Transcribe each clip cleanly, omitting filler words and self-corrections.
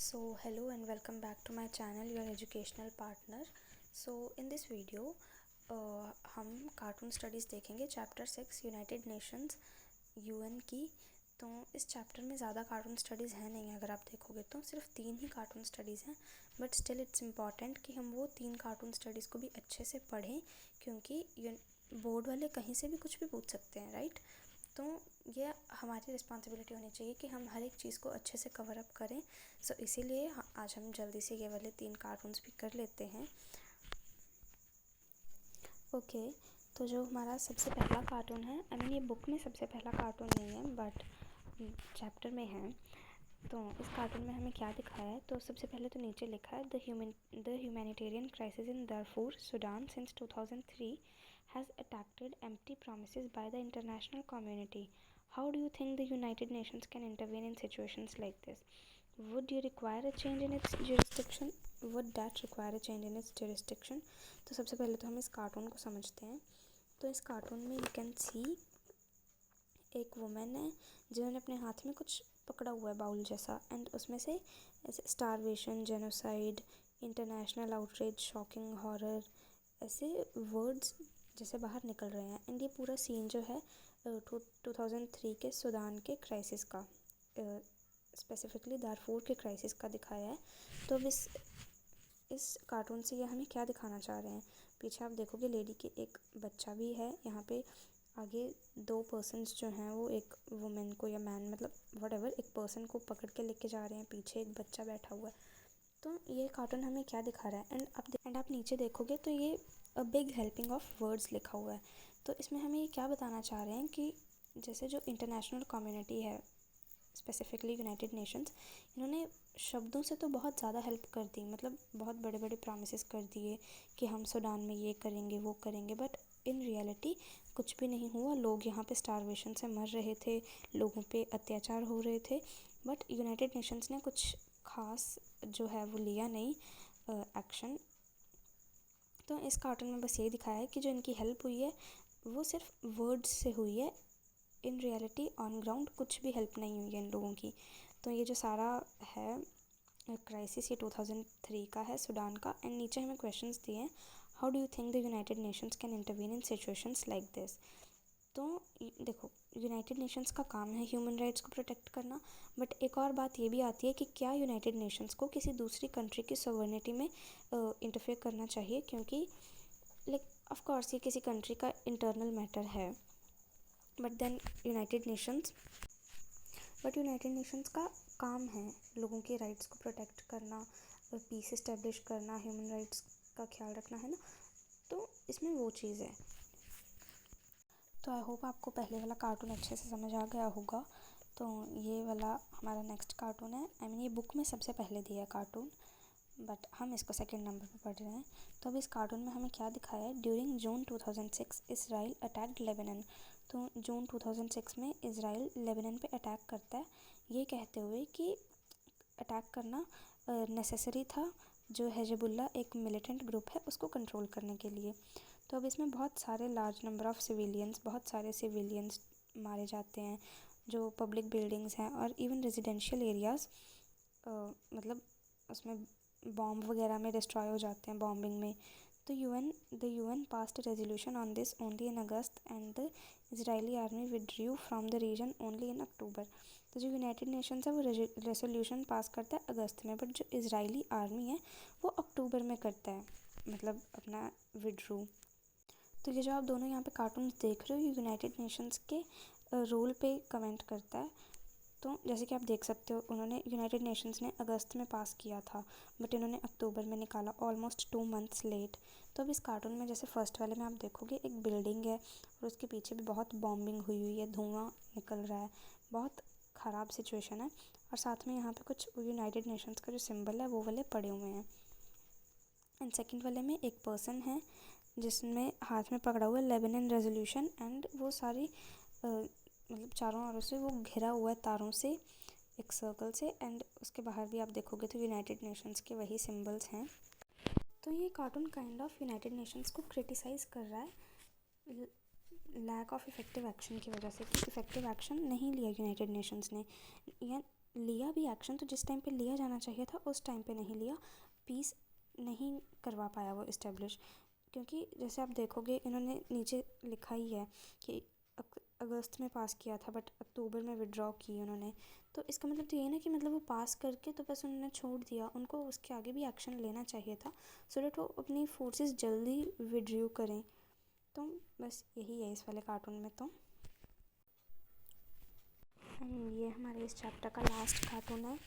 Hello and welcome back to my channel, your educational partner. In this video हम cartoon studies देखेंगे chapter 6 United Nations UN की। तो इस chapter में ज़्यादा कार्टून स्टडीज़ हैं नहीं, अगर आप देखोगे तो सिर्फ 3 ही कार्टून स्टडीज़ हैं, बट स्टिल इट्स इम्पॉर्टेंट कि हम वो 3 कार्टून स्टडीज़ को भी अच्छे से पढ़ें, क्योंकि बोर्ड वाले कहीं से भी कुछ भी पूछ सकते हैं, राइट। तो ये हमारी रिस्पॉन्सिबिलिटी होनी चाहिए कि हम हर एक चीज़ को अच्छे से कवर अप करें। इसीलिए आज हम जल्दी से ये वाले 3 कार्टून्स भी कर लेते हैं। ओके, तो जो हमारा सबसे पहला कार्टून है, ये बुक में सबसे पहला कार्टून नहीं है बट चैप्टर में है। तो इस कार्टून में हमें क्या दिखाया है, तो सबसे पहले तो नीचे लिखा है the humanitarian crisis in दारफूर Sudan since 2003 has attracted empty promises by the international community. How do you think the United Nations can intervene in situations like this? Would you require a change in its jurisdiction? Would that require a change in its jurisdiction? तो सबसे पहले तो हम इस cartoon को समझते हैं। तो इस कार्टून में यू कैन सी एक वुमेन है जिन्होंने अपने हाथ में कुछ पकड़ा हुआ है बाउल जैसा, एंड उसमें से ऐसे starvation, genocide, international outreach, shocking, horror ऐसे वर्ड्स जैसे बाहर निकल रहे हैं। एंड ये पूरा सीन जो है 2003 के सूडान के क्राइसिस का, स्पेसिफिकली दारफूर के क्राइसिस का दिखाया है। तो अब इस कार्टून से ये हमें क्या दिखाना चाह रहे हैं, पीछे आप देखोगे लेडी के एक बच्चा भी है, यहाँ पे आगे 2 पर्सन्स जो हैं वो एक वुमेन को या मैन मतलब व्हाटएवर एक पर्सन को पकड़ के लेके जा रहे हैं, पीछे एक बच्चा बैठा हुआ है। तो ये कार्टून हमें क्या दिखा रहा है, एंड आप नीचे देखोगे तो ये a big helping of words लिखा हुआ है। तो इसमें हमें ये क्या बताना चाह रहे हैं कि जैसे जो इंटरनेशनल कम्युनिटी है, स्पेसिफिकली यूनाइटेड नेशंस, इन्होंने शब्दों से तो बहुत ज़्यादा हेल्प कर दी, मतलब बहुत बड़े बड़े प्रॉमिसेस कर दिए कि हम सूडान में ये करेंगे वो करेंगे, बट इन रियलिटी कुछ भी नहीं हुआ। लोग यहाँ पे स्टारवेशन से मर रहे थे, लोगों पे अत्याचार हो रहे थे, बट यूनाइटेड नेशंस ने कुछ खास जो है वो लिया नहीं एक्शन। तो इस कार्टून में बस यही दिखाया है कि जो इनकी हेल्प हुई है वो सिर्फ वर्ड्स से हुई है, इन रियलिटी ऑन ग्राउंड कुछ भी हेल्प नहीं हुई है इन लोगों की। तो ये जो सारा है क्राइसिस ये 2003 का है सूडान का। एंड नीचे हमें क्वेश्चंस दिए हैं, how do you think the United Nations can intervene in situations like this. तो देखो, यूनाइटेड नेशंस का काम है ह्यूमन राइट्स को प्रोटेक्ट करना, बट एक और बात ये भी आती है कि क्या यूनाइटेड नेशंस को किसी दूसरी कंट्री की सॉवरेनिटी में इंटरफेयर करना चाहिए, क्योंकि लाइक ऑफ कोर्स ये किसी कंट्री का इंटरनल मैटर है, बट यूनाइटेड नेशंस का काम है लोगों के राइट्स को प्रोटेक्ट करना, पीस इस्टेब्लिश करना, ह्यूमन राइट्स का ख्याल रखना, है ना। तो इसमें वो चीज़ है। तो आई होप आपको पहले वाला कार्टून अच्छे से समझ आ गया होगा। तो ये वाला हमारा नेक्स्ट कार्टून है, ये बुक में सबसे पहले दिया है कार्टून, बट हम इसको सेकंड नंबर पे पढ़ रहे हैं। तो अब इस कार्टून में हमें क्या दिखाया है, ड्यूरिंग जून 2006 इसराइल अटैक्ड लेबनान। तो जून 2006 में इसराइल लेबनान पे अटैक करता है, ये कहते हुए कि अटैक करना नेसेसरी था, जो हिजबुल्लाह एक मिलिटेंट ग्रुप है उसको कंट्रोल करने के लिए। तो अब इसमें बहुत सारे लार्ज नंबर ऑफ़ सिविलियंस, बहुत सारे सिविलियंस मारे जाते हैं, जो पब्लिक बिल्डिंग्स हैं और इवन रेजिडेंशियल एरियाज़ मतलब उसमें बॉम्ब वगैरह में डिस्ट्रॉय हो जाते हैं बॉम्बिंग में। तो the UN passed resolution on this only in August and the Israeli army withdrew from the region only in October. तो जो यूनाइटेड नेशंस है वो रेजोल्यूशन पास करता है अगस्त में, बट जो इजरायली आर्मी है वो अक्टूबर में करता है, मतलब अपना विड्रू। तो ये जो आप दोनों यहाँ पे कार्टून्स देख रहे हो, ये यूनाइटेड नेशंस के रोल पे कमेंट करता है। तो जैसे कि आप देख सकते हो, उन्होंने यूनाइटेड नेशंस ने अगस्त में पास किया था, बट इन्होंने अक्टूबर में निकाला, ऑलमोस्ट 2 मंथ्स लेट। तो अब इस कार्टून में जैसे फर्स्ट वाले में आप देखोगे एक बिल्डिंग है और उसके पीछे भी बहुत बॉम्बिंग हुई हुई है, धुआं निकल रहा है, बहुत ख़राब सिचुएशन है, और साथ में यहाँ पे कुछ यूनाइटेड नेशंस का जो सिंबल है वो वाले पड़े हुए हैं। एंड सेकेंड वाले में एक पर्सन है जिसमें हाथ में पकड़ा हुआ है लेबनान रेजोल्यूशन, एंड वो सारी मतलब चारों ओर से वो घिरा हुआ है तारों से, एक सर्कल से, एंड उसके बाहर भी आप देखोगे तो यूनाइटेड नेशंस के वही सिंबल्स हैं। तो ये cartoon kind of United Nations को क्रिटिसाइज़ कर रहा है लैक ऑफ इफ़ेक्टिव एक्शन की वजह से, कि इफ़ेक्टिव एक्शन नहीं लिया यूनाइटेड नेशंस ने, या लिया भी एक्शन तो जिस टाइम पे लिया जाना चाहिए था उस टाइम पे नहीं लिया, पीस नहीं करवा पाया वो इस्टेब्लिश। क्योंकि जैसे आप देखोगे इन्होंने नीचे लिखा ही है कि अगस्त में पास किया था बट अक्टूबर में विड्रॉ की उन्होंने। तो इसका मतलब तो ये ना कि मतलब वो पास करके तो बस उन्होंने छोड़ दिया, उनको उसके आगे भी एक्शन लेना चाहिए था सो डैट वो अपनी फोर्सेस जल्दी विड्रॉ करें। तो बस यही है इस वाले कार्टून में। तो एंड ये हमारे इस चैप्टर का लास्ट कार्टून है।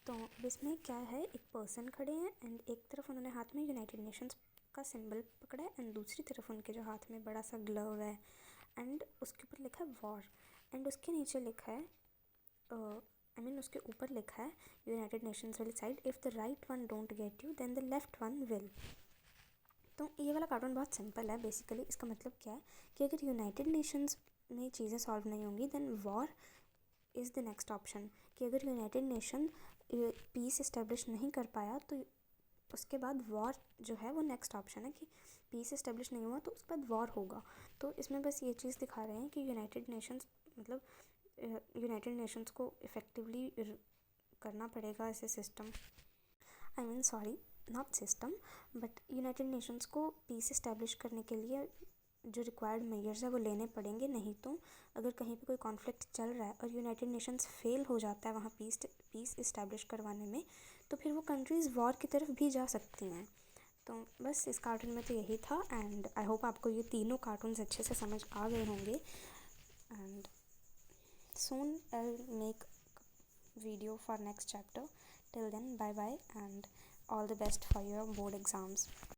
तो इसमें क्या है, एक पर्सन खड़े हैं एंड एक तरफ उन्होंने हाथ में यूनाइटेड नेशंस का सिंबल पकड़ा है एंड दूसरी तरफ उनके जो हाथ में बड़ा सा ग्लव है एंड उसके ऊपर लिखा है वॉर एंड उसके नीचे लिखा है उसके ऊपर लिखा है यूनाइटेड नेशंस वाली side, if the right one don't get you then the left one will. तो ये वाला कार्टून बहुत सिंपल है बेसिकली। इसका मतलब क्या है कि अगर यूनाइटेड नेशंस में चीज़ें सॉल्व नहीं होंगी then war is the next option. कि अगर यूनाइटेड नेशन पीस इस्टेब्लिश नहीं कर पाया तो उसके बाद वॉर जो है वो नेक्स्ट ऑप्शन है। कि पीस इस्टेब्लिश नहीं हुआ तो उसके बाद वॉर होगा। तो इसमें बस ये चीज़ दिखा रहे हैं कि यूनाइटेड नेशंस मतलब यूनाइटेड नेशंस को इफ़ेक्टिवली करना पड़ेगा ऐसे system, sorry not system but United Nations को पीस इस्टेब्लिश करने के लिए जो रिक्वायर्ड मेजर्स है वो लेने पड़ेंगे। नहीं तो अगर कहीं पे कोई कॉन्फ्लिक्ट चल रहा है और यूनाइटेड नेशंस फेल हो जाता है वहाँ पीस इस्टेब्लिश करवाने में, तो फिर वो कंट्रीज़ वॉर की तरफ भी जा सकती हैं। तो बस इस कार्टून में तो यही था एंड आई होप आपको ये तीनों कार्टून्स अच्छे से समझ आ गए होंगे। And soon I'll make video for next chapter. Till then, bye bye and all the best for your board exams.